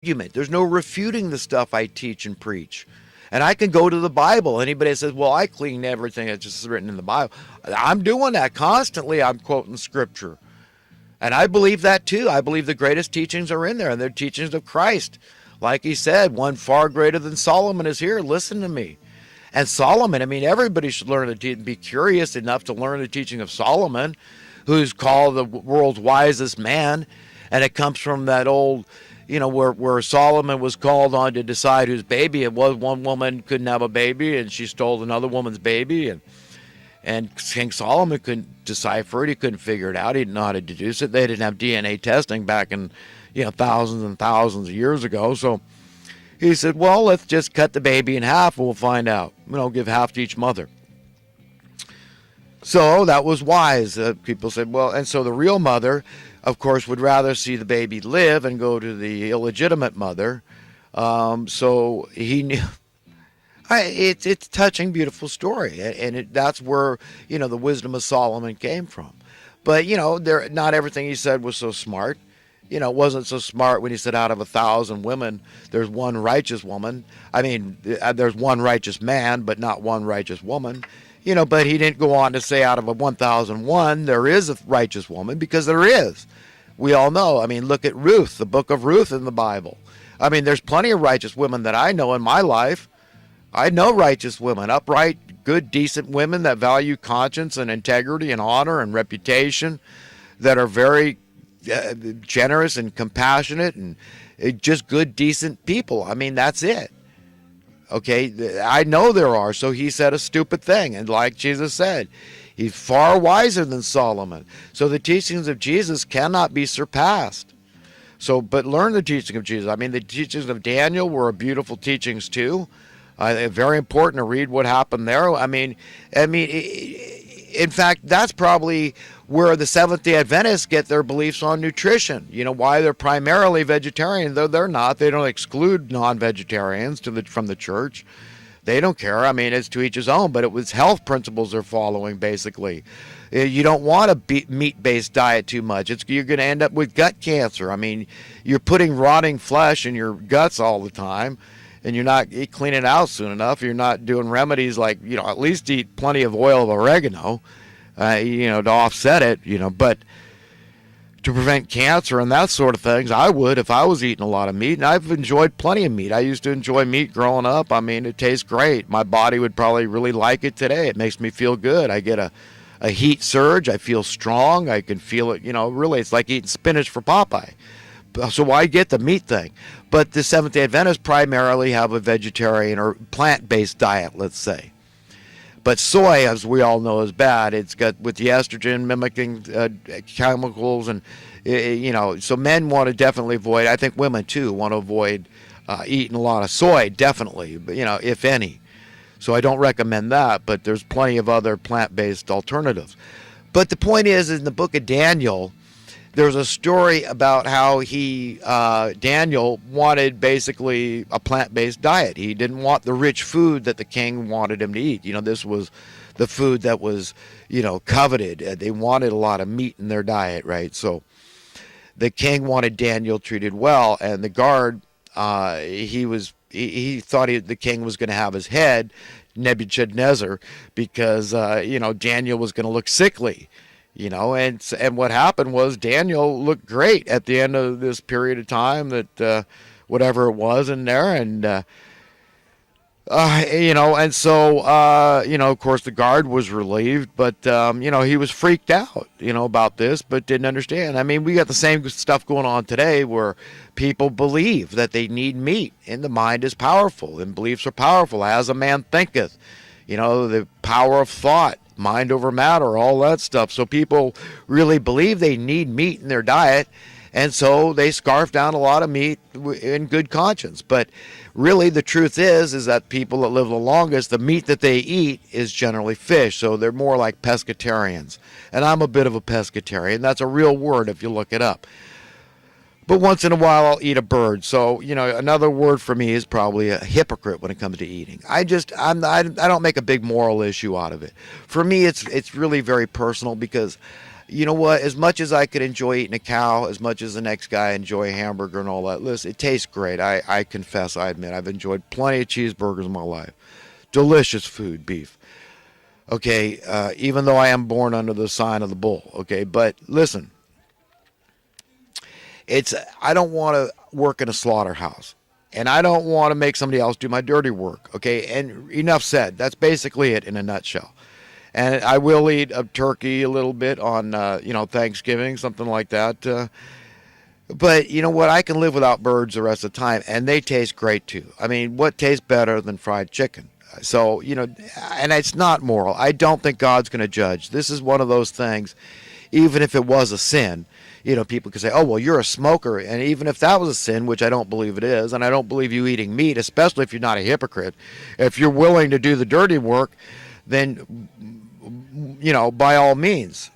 argument. There's no refuting the stuff I teach and preach. And I can go to the Bible. Anybody that says, well, I clean everything that's just written in the Bible. I'm doing that constantly. I'm quoting scripture. And I believe that too. I believe the greatest teachings are in there, and they're teachings of Christ. Like he said, one far greater than Solomon is here. Listen to me. And Solomon, I mean, everybody should learn to be curious enough to learn the teaching of Solomon, who's called the world's wisest man. And it comes from that old, where Solomon was called on to decide whose baby it was. One woman couldn't have a baby, and she stole another woman's baby. And King Solomon couldn't decipher it. He couldn't figure it out. He didn't know how to deduce it. They didn't have DNA testing back in, thousands and thousands of years ago. So he said, well, let's just cut the baby in half and we'll find out. Give half to each mother. So that was wise. People said, well, and so the real mother, of course, would rather see the baby live and go to the illegitimate mother. So he knew. It's a touching, beautiful story, and that's where the wisdom of Solomon came from. But not everything he said was so smart. It wasn't so smart when he said out of 1,000 women, there's one righteous woman. I mean, there's one righteous man, but not one righteous woman. But he didn't go on to say out of a 1,001 there is a righteous woman, because there is. We all know. I mean, look at Ruth, the book of Ruth in the Bible. I mean, there's plenty of righteous women that I know in my life. I know righteous women, upright, good, decent women that value conscience and integrity and honor and reputation, that are very generous and compassionate and just good, decent people. I mean, that's it. Okay, I know there are. So he said a stupid thing. And like Jesus said, he's far wiser than Solomon. So the teachings of Jesus cannot be surpassed. So, but learn the teaching of Jesus. I mean, the teachings of Daniel were beautiful teachings too. Very important to read what happened there. I mean, in fact, that's probably where the Seventh-day Adventists get their beliefs on nutrition. Why they're primarily vegetarian, though they're not. They don't exclude non-vegetarians from the church. They don't care. I mean, it's to each his own, but it was health principles they're following, basically. You don't want a meat-based diet too much. You're going to end up with gut cancer. I mean, you're putting rotting flesh in your guts all the time, and you're not cleaning it out soon enough. You're not doing remedies like, at least eat plenty of oil of oregano, to offset it, but to prevent cancer and that sort of things, I would if I was eating a lot of meat. And I've enjoyed plenty of meat. I used to enjoy meat growing up. I mean, it tastes great. My body would probably really like it today. It makes me feel good. I get a heat surge. I feel strong. I can feel it, really, it's like eating spinach for Popeye. So I get the meat thing. But the Seventh-day Adventists primarily have a vegetarian or plant-based diet, let's say. But soy, as we all know, is bad. It's got with the estrogen mimicking chemicals, and so men want to definitely avoid. I think women too want to avoid eating a lot of soy, definitely. But if any. So I don't recommend that. But there's plenty of other plant-based alternatives. But the point is, in the book of Daniel, there's a story about how Daniel wanted basically a plant-based diet. He didn't want the rich food that the king wanted him to eat. This was the food that was, coveted. They wanted a lot of meat in their diet, right? So the king wanted Daniel treated well, and the guard, he thought the king was going to have his head, Nebuchadnezzar, because, Daniel was going to look sickly. And what happened was Daniel looked great at the end of this period of time that whatever it was in there, and and so of course the guard was relieved, but he was freaked out about this, but didn't understand. I mean, we got the same stuff going on today where people believe that they need meat, and the mind is powerful, and beliefs are powerful. As a man thinketh, the power of thought. Mind over matter, all that stuff. So people really believe they need meat in their diet, and so they scarf down a lot of meat in good conscience. But really the truth is that people that live the longest, the meat that they eat is generally fish. So they're more like pescatarians. And I'm a bit of a pescatarian. That's a real word if you look it up. But once in a while I'll eat a bird. So, another word for me is probably a hypocrite when it comes to eating. I don't make a big moral issue out of it. For me, it's really very personal, because You know what? As much as I could enjoy eating a cow, as much as the next guy enjoy a hamburger and all that, listen, it tastes great. I confess, I admit, I've enjoyed plenty of cheeseburgers in my life. Delicious food, beef. Okay, even though I am born under the sign of the bull. Okay, but listen, it's I don't want to work in a slaughterhouse, and I don't want to make somebody else do my dirty work. Okay, and enough said. That's basically it in a nutshell. And I will eat a turkey a little bit on Thanksgiving, something like that. But you know what? I can live without birds the rest of the time, and they taste great too. I mean, what tastes better than fried chicken? So, and it's not moral. I don't think God's going to judge. This is one of those things, even if it was a sin, people could say, oh, well, you're a smoker. And even if that was a sin, which I don't believe it is, and I don't believe you eating meat, especially if you're not a hypocrite, if you're willing to do the dirty work, then, by all means,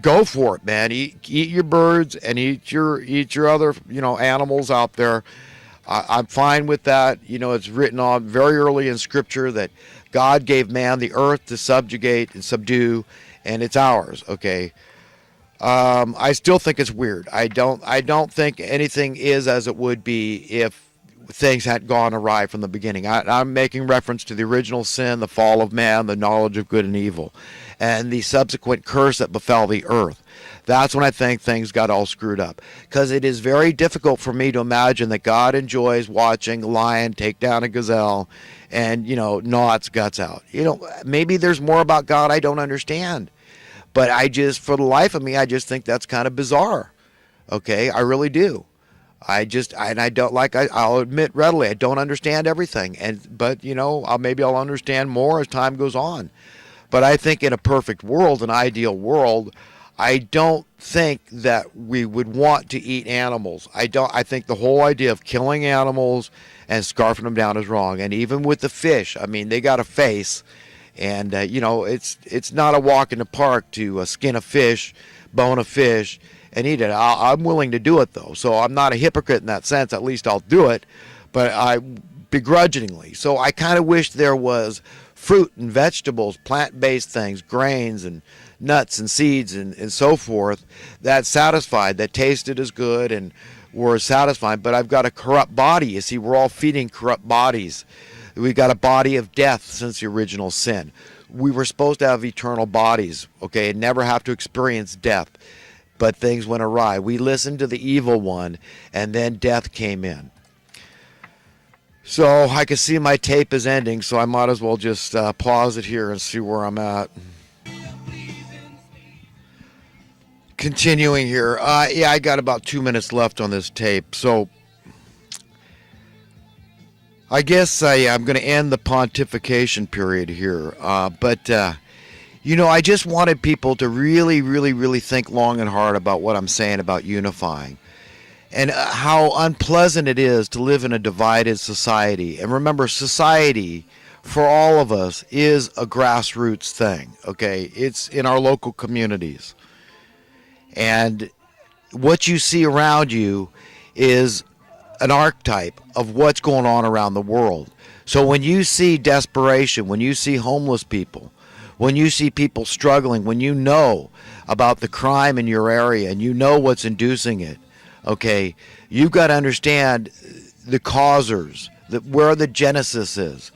go for it, man. Eat your birds and eat your other, animals out there. I'm fine with that. It's written on very early in Scripture that God gave man the earth to subjugate and subdue, and it's ours. Okay. I still think it's weird. I don't think anything is as it would be if things hadn't gone awry from the beginning. I'm making reference to the original sin, the fall of man, the knowledge of good and evil, and the subsequent curse that befell the earth. That's when I think things got all screwed up. Because it is very difficult for me to imagine that God enjoys watching a lion take down a gazelle and, gnaw its guts out. Maybe there's more about God I don't understand. But for the life of me, I just think that's kind of bizarre. Okay, I really do. I don't I'll admit readily, I don't understand everything. But maybe I'll understand more as time goes on. But I think in a perfect world, an ideal world, I don't think that we would want to eat animals. I think the whole idea of killing animals and scarfing them down is wrong. And even with the fish, I mean, they got a face. And, it's not a walk in the park to skin a fish, bone a fish, and eat it. I'm willing to do it, though. So I'm not a hypocrite in that sense. At least I'll do it, but I begrudgingly. So I kind of wish there was fruit and vegetables, plant-based things, grains and nuts and seeds and so forth that satisfied, that tasted as good and were satisfying. But I've got a corrupt body. You see, we're all feeding corrupt bodies. We've got a body of death since the original sin. We were supposed to have eternal bodies, okay, and never have to experience death. But things went awry. We listened to the evil one, and then death came in. So I can see my tape is ending, so I might as well just pause it here and see where I'm at. Continuing here. I got about 2 minutes left on this tape, so I guess I'm going to end the pontification period here. But I just wanted people to really, really, really think long and hard about what I'm saying about unifying and how unpleasant it is to live in a divided society. And remember, society for all of us is a grassroots thing, okay? It's in our local communities. And what you see around you is an archetype of what's going on around the world. So when you see desperation, when you see homeless people, when you see people struggling, when you know about the crime in your area and you know what's inducing it, okay, you've got to understand the causers, where the genesis is,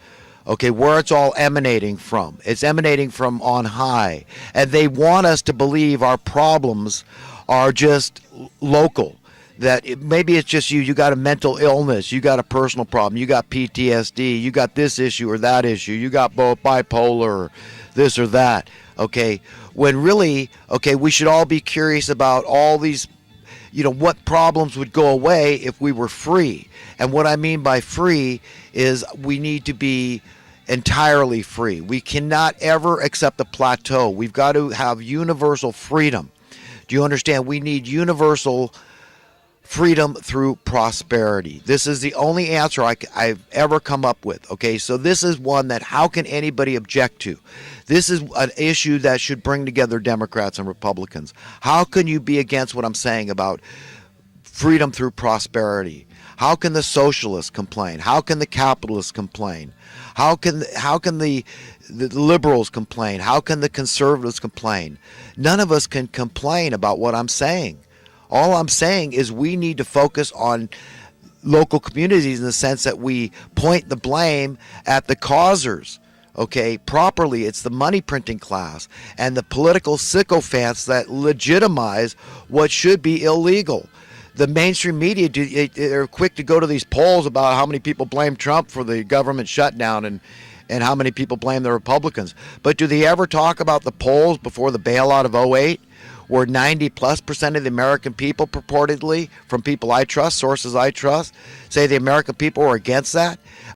okay, where it's all emanating from. It's emanating from on high. And they want us to believe our problems are just local. That maybe it's just you got a mental illness, you got a personal problem, you got PTSD, you got this issue or that issue, you got both bipolar or this or that, okay? When really, okay, we should all be curious about all these, what problems would go away if we were free. And what I mean by free is we need to be entirely free. We cannot ever accept a plateau. We've got to have universal freedom. Do you understand? We need universal freedom through prosperity. This is the only answer I've ever come up with. Okay, so this is one that how can anybody object to? This is an issue that should bring together Democrats and Republicans. How can you be against what I'm saying about freedom through prosperity? How can the socialists complain? How can the capitalists complain? How can the liberals complain? How can the conservatives complain? None of us can complain about what I'm saying. All I'm saying is we need to focus on local communities in the sense that we point the blame at the causers. Okay, properly, it's the money printing class and the political sycophants that legitimize what should be illegal. The mainstream media, they're quick to go to these polls about how many people blame Trump for the government shutdown and how many people blame the Republicans. But do they ever talk about the polls before the bailout of '08, where 90+% of the American people, purportedly, from people I trust, sources I trust, say the American people were against that?